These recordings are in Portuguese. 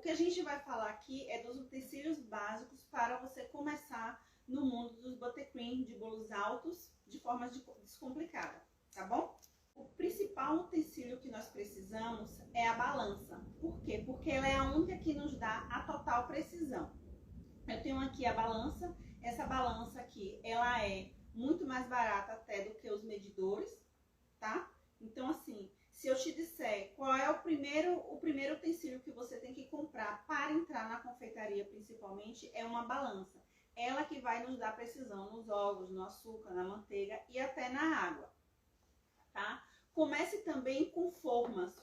que a gente vai falar aqui é dos utensílios básicos para você começar no mundo dos buttercream, de bolos altos, de forma descomplicada, tá bom? O principal utensílio que nós precisamos é a balança. Por quê? Porque ela é a única que nos dá a total precisão. Eu tenho aqui a balança. Essa balança aqui, ela é muito mais barata até do que os medidores, tá? Então, assim, se eu te disser qual é o primeiro utensílio que você tem que comprar para entrar na confeitaria, principalmente, é uma balança. Ela que vai nos dar precisão nos ovos, no açúcar, na manteiga e até na água, tá? Comece também com formas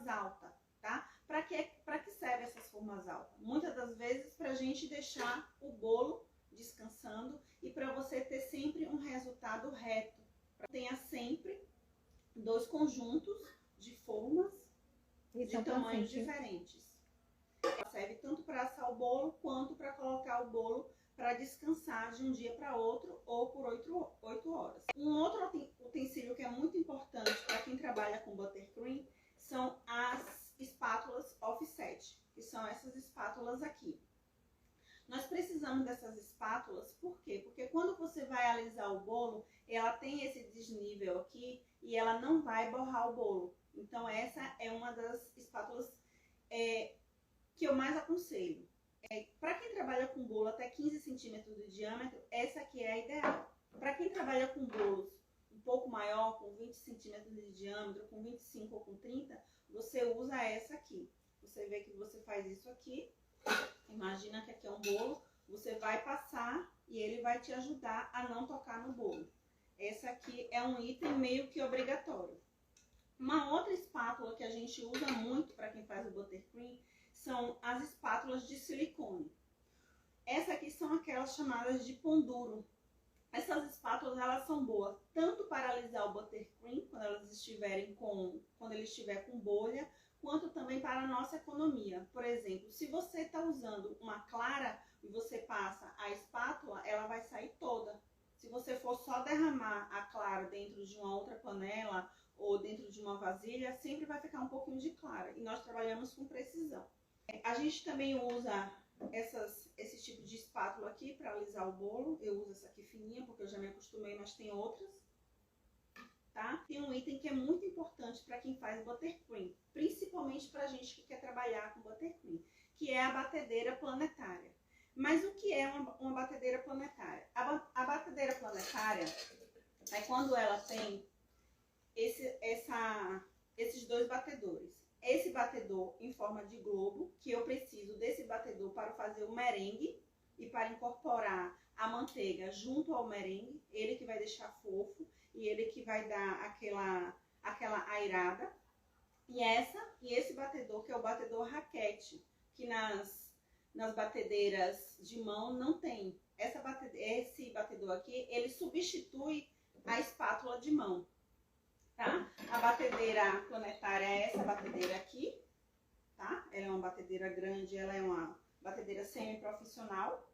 altas, tá? Para que serve essas formas altas? Muitas das vezes para a gente deixar o bolo descansando e para você ter sempre um resultado reto. Tenha sempre 2 conjuntos de formas de tamanhos diferentes. Ela serve tanto para assar o bolo quanto para colocar o bolo para descansar de um dia para outro ou por 8 horas. Um outro utensílio que é muito importante para quem trabalha com buttercream são as espátulas offset, que são essas espátulas aqui. Nós precisamos dessas espátulas, por quê? Porque quando você vai alisar o bolo, ela tem esse desnível aqui e ela não vai borrar o bolo. Então essa é uma das espátulas que eu mais aconselho. Para quem trabalha com bolo até 15 centímetros de diâmetro, essa aqui é a ideal. Para quem trabalha com bolos um pouco maior, com 20 centímetros de diâmetro, com 25 ou com 30, você usa essa aqui. Você vê que você faz isso aqui, imagina que aqui é um bolo, você vai passar e ele vai te ajudar a não tocar no bolo. Essa aqui é um item meio que obrigatório. Uma outra espátula que a gente usa muito para quem faz o buttercream são as espátulas de silicone. Essas aqui são aquelas chamadas de pão duro. Essas espátulas, elas são boas tanto para alisar o buttercream, quando ele estiver com bolha, quanto também para a nossa economia. Por exemplo, se você está usando uma clara e você passa a espátula, ela vai sair toda. Se você for só derramar a clara dentro de uma outra panela ou dentro de uma vasilha, sempre vai ficar um pouquinho de clara. E nós trabalhamos com precisão. A gente também usa esse tipo de espátula aqui para alisar o bolo. Eu uso essa aqui fininha porque eu já me acostumei, mas tem outras. Tá? Tem um item que é muito importante para quem faz buttercream, principalmente para a gente que quer trabalhar com buttercream, que é a batedeira planetária. Mas o que é uma batedeira planetária? A batedeira planetária é quando ela tem esses 2 batedores. Esse batedor em forma de globo, que eu preciso desse batedor para fazer o merengue e para incorporar a manteiga junto ao merengue, ele que vai deixar fofo e ele que vai dar aquela airada. E esse batedor, que é o batedor raquete, que nas batedeiras de mão não tem. Esse batedor aqui, ele substitui a espátula de mão. Tá? A batedeira planetária é essa batedeira aqui, tá? Ela é uma batedeira grande, ela é uma batedeira semi-profissional.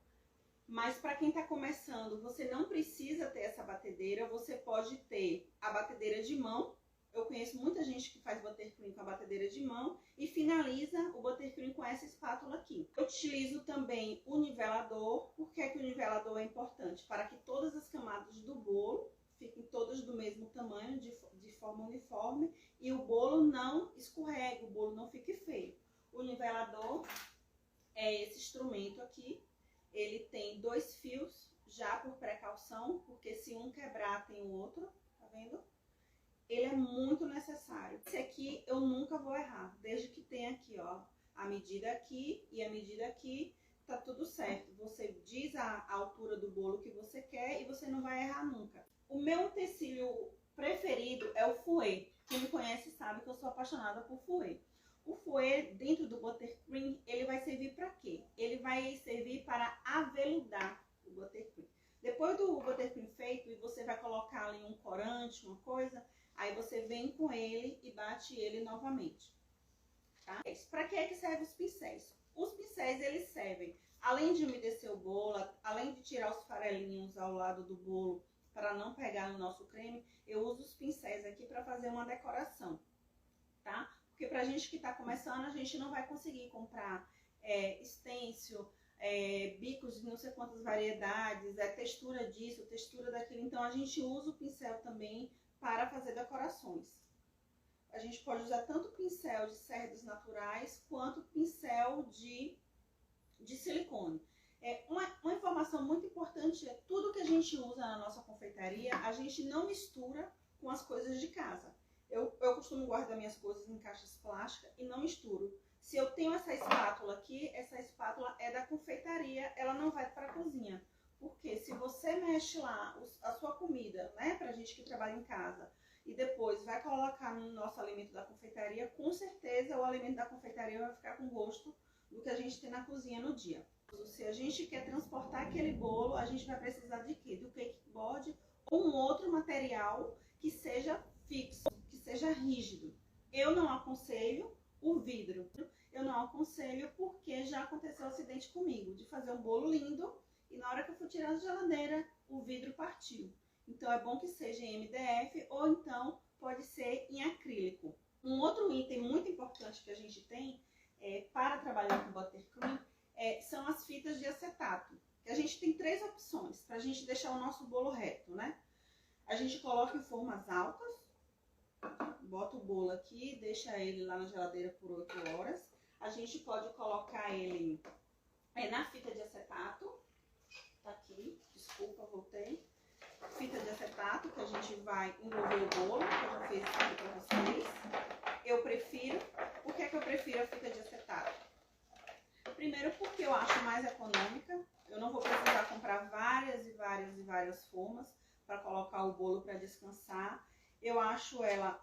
Mas para quem está começando, você não precisa ter essa batedeira, você pode ter a batedeira de mão. Eu conheço muita gente que faz buttercream com a batedeira de mão e finaliza o buttercream com essa espátula aqui. Eu utilizo também o nivelador. Por que o nivelador é importante? Para que todas as camadas do bolo fiquem todas do mesmo tamanho, de forma uniforme, e o bolo não escorregue, o bolo não fique feio. O nivelador é esse instrumento aqui. Ele tem 2 fios já por precaução, porque se um quebrar tem o outro, tá vendo? Ele é muito necessário. Esse aqui eu nunca vou errar, desde que tenha aqui, ó, a medida aqui e a medida aqui, tá tudo certo. Você diz a altura do bolo que você quer e você não vai errar nunca. O meu utensílio preferido é o fouet. Quem me conhece sabe que eu sou apaixonada por fouet. O fouet, dentro do buttercream, ele vai servir para quê? Ele vai servir para aveludar o buttercream. Depois do buttercream feito, e você vai colocar ali um corante, uma coisa, aí você vem com ele e bate ele novamente. Tá? Para que servem os pincéis? Os pincéis, eles servem, além de umedecer o bolo, além de tirar os farelinhos ao lado do bolo, para não pegar no nosso creme, eu uso os pincéis aqui para fazer uma decoração, tá? Porque pra gente que tá começando, a gente não vai conseguir comprar stencil, bicos de não sei quantas variedades, textura disso, textura daquilo. Então a gente usa o pincel também para fazer decorações. A gente pode usar tanto pincel de cerdas naturais quanto pincel de silicone. Uma informação muito importante é tudo que a gente usa na nossa confeitaria, a gente não mistura com as coisas de casa. Eu costumo guardar minhas coisas em caixas plásticas e não misturo. Se eu tenho essa espátula aqui, essa espátula é da confeitaria, ela não vai para a cozinha. Porque se você mexe lá a sua comida, né, pra gente que trabalha em casa, e depois vai colocar no nosso alimento da confeitaria, com certeza o alimento da confeitaria vai ficar com gosto do que a gente tem na cozinha no dia. Se a gente quer transportar aquele bolo, a gente vai precisar de quê? Do cake board ou um outro material que seja fixo, que seja rígido. Eu não aconselho o vidro. Eu não aconselho porque já aconteceu um acidente comigo, de fazer um bolo lindo e na hora que eu fui tirar da geladeira, o vidro partiu. Então é bom que seja em MDF ou então pode ser em acrílico. Um outro item muito importante que a gente tem para trabalhar com buttercream são as fitas de acetato. A gente tem 3 opções para a gente deixar o nosso bolo reto, né? A gente coloca em formas altas, bota o bolo aqui, deixa ele lá na geladeira por 8 horas. A gente pode colocar ele na fita de acetato. Tá aqui, desculpa, voltei. Fita de acetato, que a gente vai envolver o bolo, que eu já fiz isso aqui pra vocês. Eu prefiro, por que eu prefiro a fita de acetato? Primeiro porque eu acho mais econômica, eu não vou precisar comprar várias formas para colocar o bolo para descansar. Eu acho ela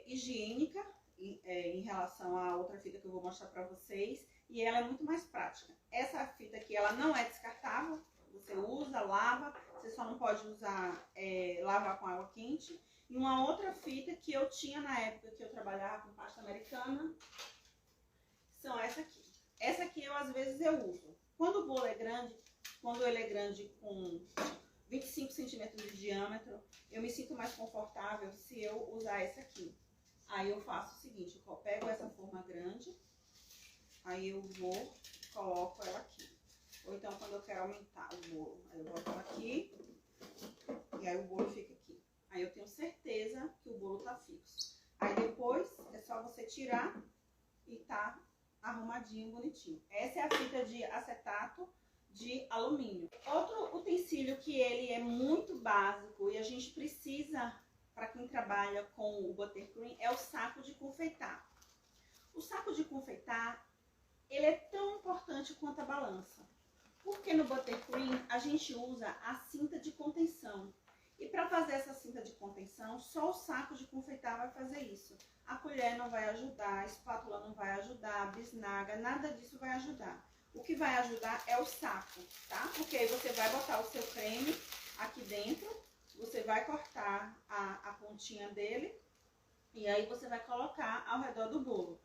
higiênica em relação à outra fita que eu vou mostrar para vocês, e ela é muito mais prática. Essa fita aqui, ela não é descartável, você usa, lava, você só não pode usar, lavar com água quente. E uma outra fita que eu tinha na época que eu trabalhava com pasta americana, são essa aqui. Essa aqui eu às vezes eu uso. Quando o bolo é grande, quando ele é grande com 25 centímetros de diâmetro, eu me sinto mais confortável se eu usar essa aqui. Aí eu faço o seguinte, eu pego essa forma grande, aí eu vou, coloco ela aqui. Ou então quando eu quero aumentar o bolo, aí eu boto ela aqui, e aí o bolo fica aqui. Aí eu tenho certeza que o bolo tá fixo. Aí depois é só você tirar e tá arrumadinho, bonitinho. Essa é a fita de acetato de alumínio. Outro utensílio que ele é muito básico e a gente precisa para quem trabalha com o buttercream é o saco de confeitar. O saco de confeitar, ele é tão importante quanto a balança. Porque no buttercream a gente usa a cinta de contenção. E para fazer essa cinta de contenção, só o saco de confeitar vai fazer isso. A colher não vai ajudar, a espátula não vai ajudar, a bisnaga, nada disso vai ajudar. O que vai ajudar é o saco, tá? Porque aí você vai botar o seu creme aqui dentro, você vai cortar a pontinha dele e aí você vai colocar ao redor do bolo.